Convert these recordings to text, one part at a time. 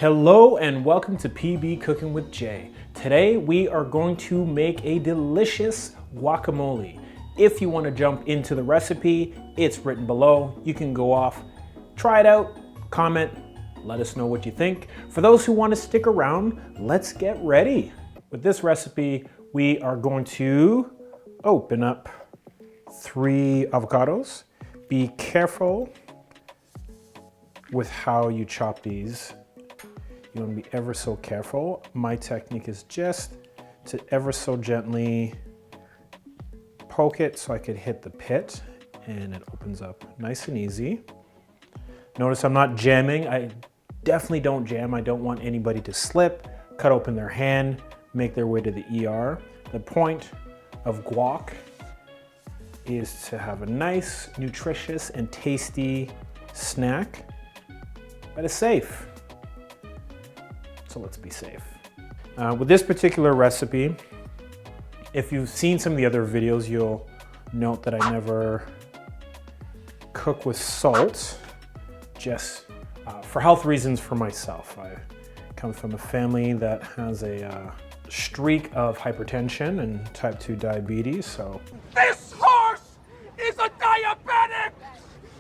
Hello and welcome to PB Cooking with Jay. Today we are going to make a delicious guacamole. If you want to jump into the recipe, it's written below. You can go off, try it out, comment, let us know what you think. For those who want to stick around, let's get ready. With this recipe, we are going to open up 3 avocados. Be careful with how you chop these. You want to be ever so careful. My technique is just to ever so gently poke it so I could hit the pit and it opens up nice and easy. Notice I'm not jamming. I definitely don't jam. I don't want anybody to slip, cut open their hand, make their way to the ER. The point of guac is to have a nice, nutritious, and tasty snack that is safe. So let's be safe. With this particular recipe, if you've seen some of the other videos, you'll note that I never cook with salt, just for health reasons for myself. I come from a family that has a streak of hypertension and type 2 diabetes, so. This horse is a diabetic!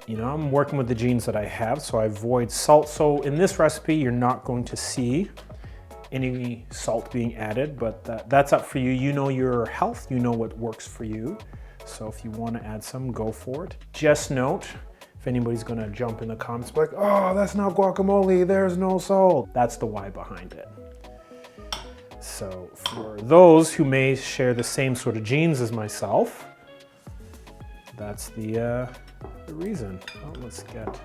You know, I'm working with the genes that I have, so I avoid salt. So in this recipe, you're not going to see any salt being added, but that's up for you. You know your health, you know what works for you. So if you want to add some, go for it. Just note, if anybody's going to jump in the comments like, oh, that's not guacamole, there's no salt. That's the why behind it. So for those who may share the same sort of genes as myself, that's the reason. Oh, let's get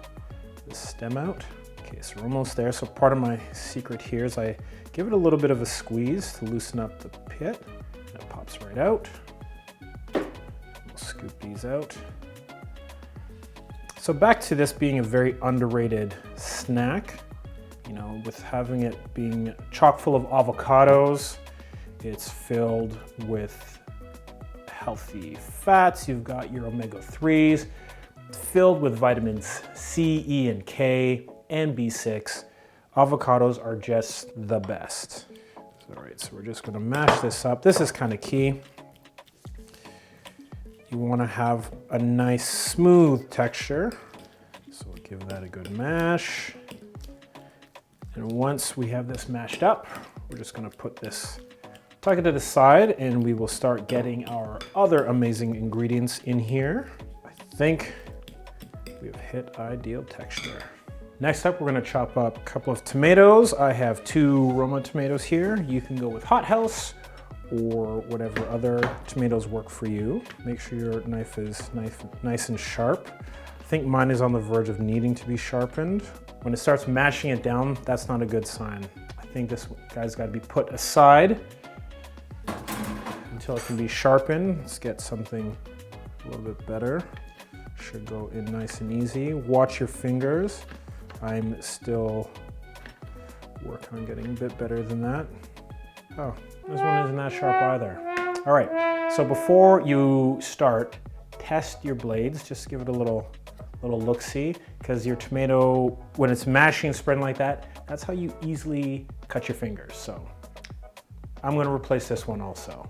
the stem out. Okay, so we're almost there. So part of my secret here is I give it a little bit of a squeeze to loosen up the pit. And it pops right out. We'll scoop these out. So back to this being a very underrated snack. You know, with having it being chock full of avocados, it's filled with healthy fats. You've got your omega-3s. It's filled with vitamins C, E, and K, and B6. Avocados are just the best. All right, so we're just gonna mash this up. This is kind of key. You wanna have a nice smooth texture. So we'll give that a good mash. And once we have this mashed up, we're just gonna put this, tuck it to the side, and we will start getting our other amazing ingredients in here. I think we have hit ideal texture. Next up, we're gonna chop up a couple of tomatoes. I have 2 Roma tomatoes here. You can go with hot house or whatever other tomatoes work for you. Make sure your knife is nice and sharp. I think mine is on the verge of needing to be sharpened. When it starts mashing it down, that's not a good sign. I think this guy's gotta be put aside until it can be sharpened. Let's get something a little bit better. Should go in nice and easy. Watch your fingers. I'm still working on getting a bit better than that. Oh, this one isn't that sharp either. All right, so before you start, test your blades. Just give it a little look-see, because your tomato, when it's mashing and spreading like that, that's how you easily cut your fingers. So I'm gonna replace this one also.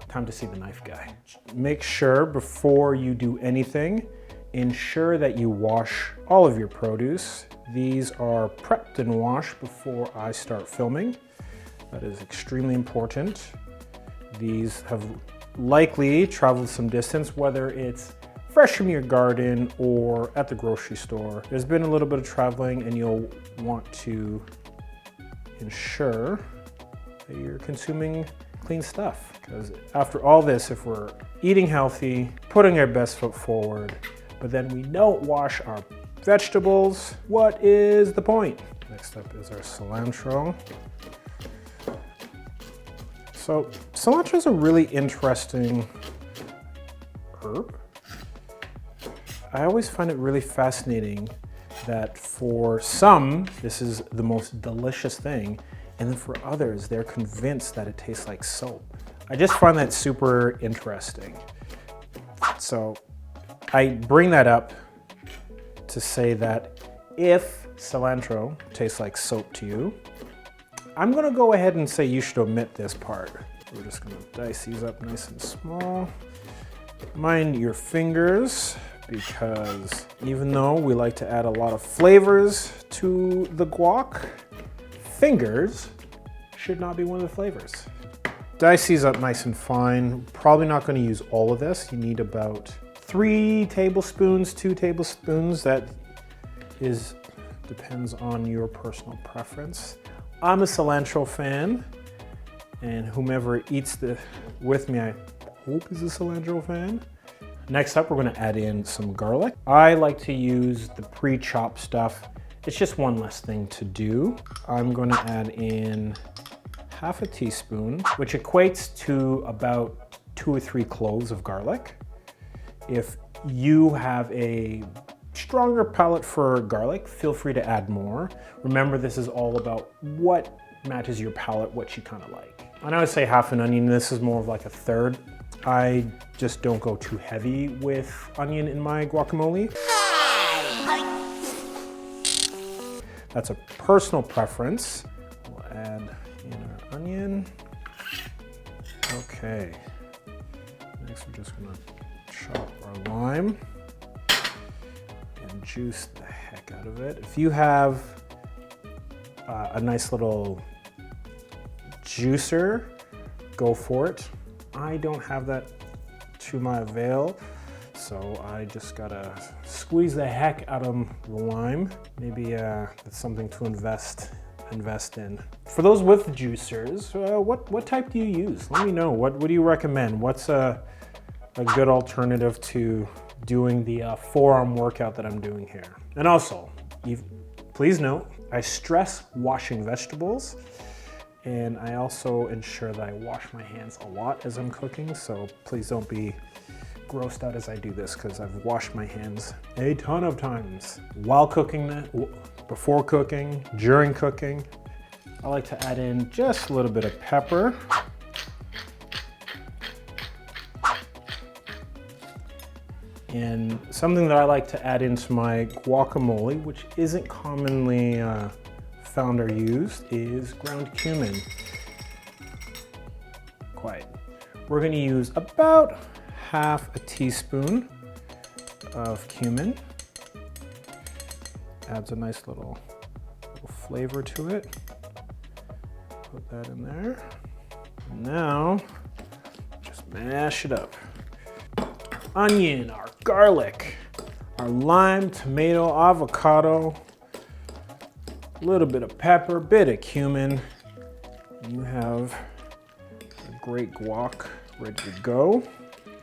Time to see the knife guy. Make sure before you do anything, ensure that you wash all of your produce. These are prepped and washed before I start filming. That is extremely important. These have likely traveled some distance, whether it's fresh from your garden or at the grocery store. There's been a little bit of traveling, and you'll want to ensure that you're consuming clean stuff. Because after all this, if we're eating healthy, putting our best foot forward, but then we don't wash our vegetables, what is the point? Next up is our cilantro. So cilantro is a really interesting herb. I always find it really fascinating that for some, this is the most delicious thing, and then for others, they're convinced that it tastes like soap. I just find that super interesting. So I bring that up to say that if cilantro tastes like soap to you, I'm gonna go ahead and say you should omit this part. We're just gonna dice these up nice and small. Mind your fingers, because even though we like to add a lot of flavors to the guac, fingers should not be one of the flavors. Dice these up nice and fine. Probably not going to use all of this. You need about 3 tablespoons, 2 tablespoons. That depends on your personal preference. I'm a cilantro fan, and whomever eats with me, I hope is a cilantro fan. Next up, we're going to add in some garlic. I like to use the pre-chopped stuff. It's just one less thing to do. I'm going to add in half a teaspoon, which equates to about 2 or 3 cloves of garlic. If you have a stronger palate for garlic, feel free to add more. Remember, this is all about what matches your palate, what you kind of like. I know I say half an onion, this is more of like a third. I just don't go too heavy with onion in my guacamole. That's a personal preference. We'll add in our onion. Okay. Next, we're just gonna chop our lime and juice the heck out of it. If you have a nice little juicer, go for it. I don't have that to my avail, so I just gotta squeeze the heck out of the lime. Maybe that's something to invest in. For those with juicers, what type do you use? Let me know. What do you recommend? What's a good alternative to doing the forearm workout that I'm doing here? And also, please note, I stress washing vegetables. And I also ensure that I wash my hands a lot as I'm cooking, so please don't be grossed out as I do this, because I've washed my hands a ton of times while cooking, before cooking, during cooking. I like to add in just a little bit of pepper. And something that I like to add into my guacamole, which isn't commonly found or used, is ground cumin. Quiet. We're going to use about half a teaspoon of cumin. Adds a nice little flavor to it. Put that in there. Now, just mash it up. Onion, our garlic, our lime, tomato, avocado, a little bit of pepper, bit of cumin. You have a great guac ready to go.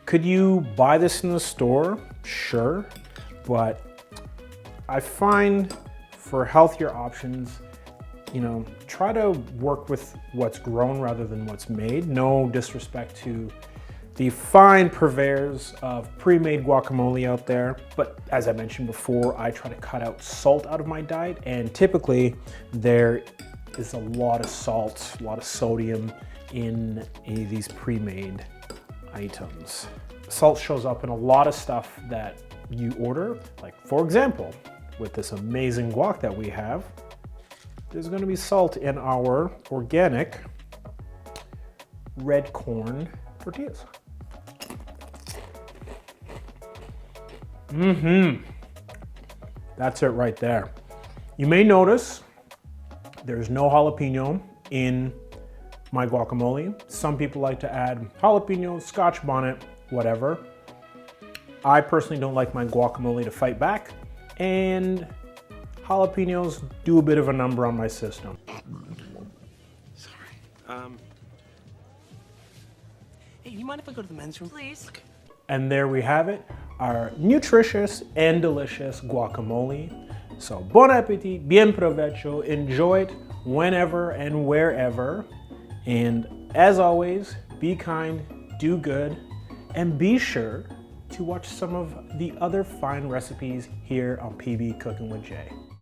Could you buy this in the store? Sure, but I find for healthier options, try to work with what's grown rather than what's made. No disrespect to the fine purveyors of pre-made guacamole out there. But as I mentioned before, I try to cut out salt out of my diet, and typically there is a lot of salt, a lot of sodium in these pre-made items. Salt shows up in a lot of stuff that you order. Like, for example, with this amazing guac that we have, there's gonna be salt in our organic red corn tortillas. That's it right there. You may notice there's no jalapeno in my guacamole. Some people like to add jalapeno, scotch bonnet, whatever. I personally don't like my guacamole to fight back, and jalapenos do a bit of a number on my system. Sorry. Hey, you mind if I go to the men's room? Please. Okay. And there we have it, our nutritious and delicious guacamole. So bon appetit, bien provecho, enjoy it whenever and wherever. And as always, be kind, do good, and be sure to watch some of the other fine recipes here on PB Cooking with Jay.